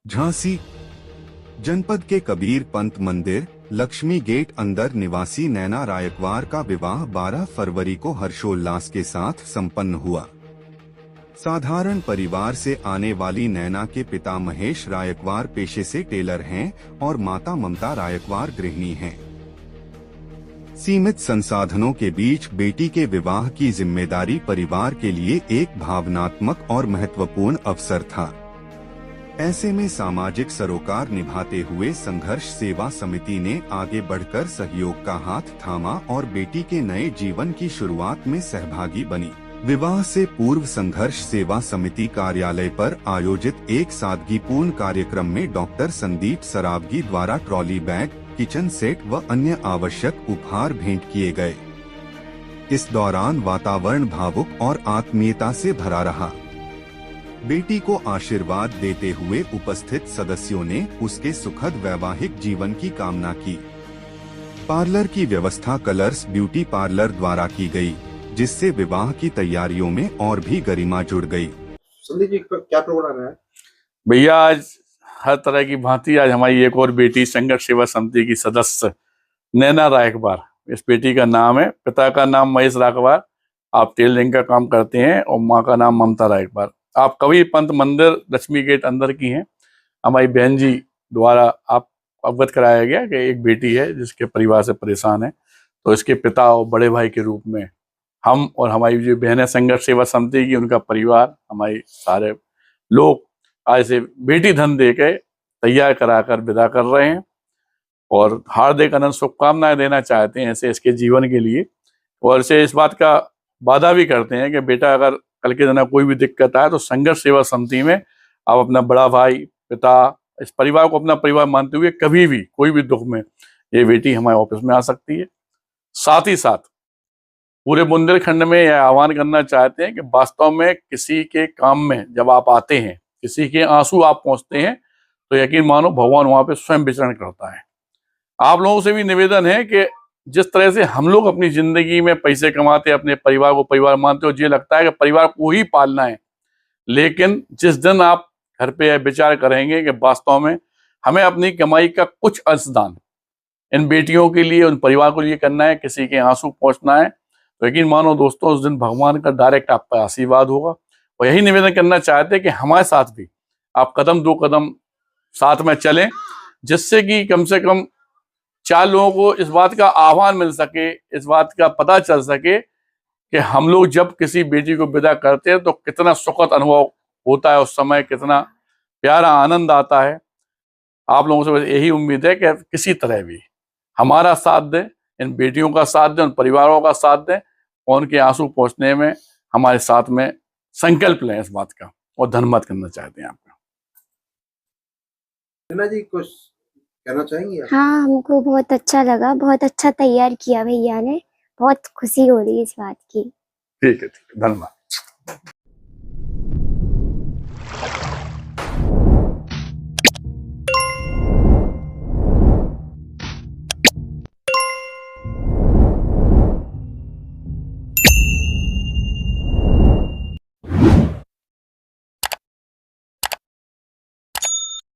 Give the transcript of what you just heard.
झांसी जनपद के कबीर पंत मंदिर लक्ष्मी गेट अंदर निवासी नैना रायकवार का विवाह 12 फरवरी को हर्षोल्लास के साथ संपन्न हुआ। साधारण परिवार से आने वाली नैना के पिता महेश रायकवार पेशे से टेलर हैं और माता ममता रायकवार गृहिणी हैं। सीमित संसाधनों के बीच बेटी के विवाह की जिम्मेदारी परिवार के लिए एक भावनात्मक और महत्वपूर्ण अवसर था। ऐसे में सामाजिक सरोकार निभाते हुए संघर्ष सेवा समिति ने आगे बढ़कर सहयोग का हाथ थामा और बेटी के नए जीवन की शुरुआत में सहभागी बनी। विवाह से पूर्व संघर्ष सेवा समिति कार्यालय पर आयोजित एक सादगीपूर्ण कार्यक्रम में डॉक्टर संदीप सरावगी द्वारा ट्रॉली बैग, किचन सेट व अन्य आवश्यक उपहार भेंट किए गए। इस दौरान वातावरण भावुक और आत्मीयता से भरा रहा। बेटी को आशीर्वाद देते हुए उपस्थित सदस्यों ने उसके सुखद वैवाहिक जीवन की कामना की। पार्लर की व्यवस्था कलर्स ब्यूटी पार्लर द्वारा की गई, जिससे विवाह की तैयारियों में और भी गरिमा जुड़ गई। संदीप जी, क्या प्रोग्राम है भैया? आज हर तरह की भांति आज हमारी एक और बेटी संघर्ष सेवा समिति की सदस्य नैना रायकवार, इस बेटी का नाम है, पिता का नाम महेश रायकवार, आप टेलरिंग का काम करते हैं, और माँ का नाम ममता रायकवार। आप कबीर पंत मंदिर लक्ष्मी गेट अंदर की हैं। हमारी बहन जी द्वारा आप अवगत कराया गया कि एक बेटी है जिसके परिवार से परेशान है, तो इसके पिता और बड़े भाई के रूप में हम और हमारी जो बहनें संघर्ष सेवा समिति की, उनका परिवार, हमारे सारे लोग आज से बेटी धन दे के तैयार कराकर विदा कर रहे हैं और हार्दिक अनंत शुभकामनाएं देना चाहते हैं ऐसे इसके जीवन के लिए। और इसे इस बात का वादा भी करते हैं कि बेटा अगर कल के दिन कोई भी दिक्कत आए तो संघर्ष सेवा समिति में आप अपना बड़ा भाई, पिता, इस परिवार को अपना परिवार मानते हुए कभी भी कोई भी दुख में ये बेटी हमारे ऑफिस में आ सकती है। साथ ही साथ पूरे बुंदेलखंड में यह आह्वान करना चाहते हैं कि वास्तव में किसी के काम में जब आप आते हैं, किसी के आंसू आप पहुंचते हैं, तो यकीन मानो भगवान वहां पे स्वयं विचरण करता है। आप लोगों से भी निवेदन है कि जिस तरह से हम लोग अपनी जिंदगी में पैसे कमाते, अपने परिवार को परिवार मानते हो, ये लगता है कि परिवार को ही पालना है, लेकिन जिस दिन आप घर पे विचार करेंगे कि वास्तव में हमें अपनी कमाई का कुछ अंशदान इन बेटियों के लिए, उन परिवार को लिए करना है, किसी के आंसू पहुंचना है, तो यकीन मानो दोस्तों उस दिन भगवान का डायरेक्ट आप पर आशीर्वाद होगा। और यही निवेदन करना चाहते हैं कि हमारे साथ भी आप कदम दो कदम साथ में चलें, जिससे कि कम से कम 4 लोगों को इस बात का आह्वान मिल सके, इस बात का पता चल सके कि हम लोग जब किसी बेटी को विदा करते हैं तो कितना सुखद अनुभव होता है, उस समय कितना प्यारा आनंद आता है। आप लोगों से बस यही उम्मीद है कि किसी तरह भी हमारा साथ दें, इन बेटियों का साथ दें, उन परिवारों का साथ दें, और उनके आंसू पहुंचने में हमारे साथ में संकल्प लें इस बात का, और धन्यवाद करना चाहते हैं आपका। नैना जी, कुछ कहना चाहेंगी आप? हाँ, हमको बहुत अच्छा लगा, बहुत अच्छा तैयार किया भैया ने, बहुत खुशी हो रही है इस बात की। ठीक है, धन्यवाद।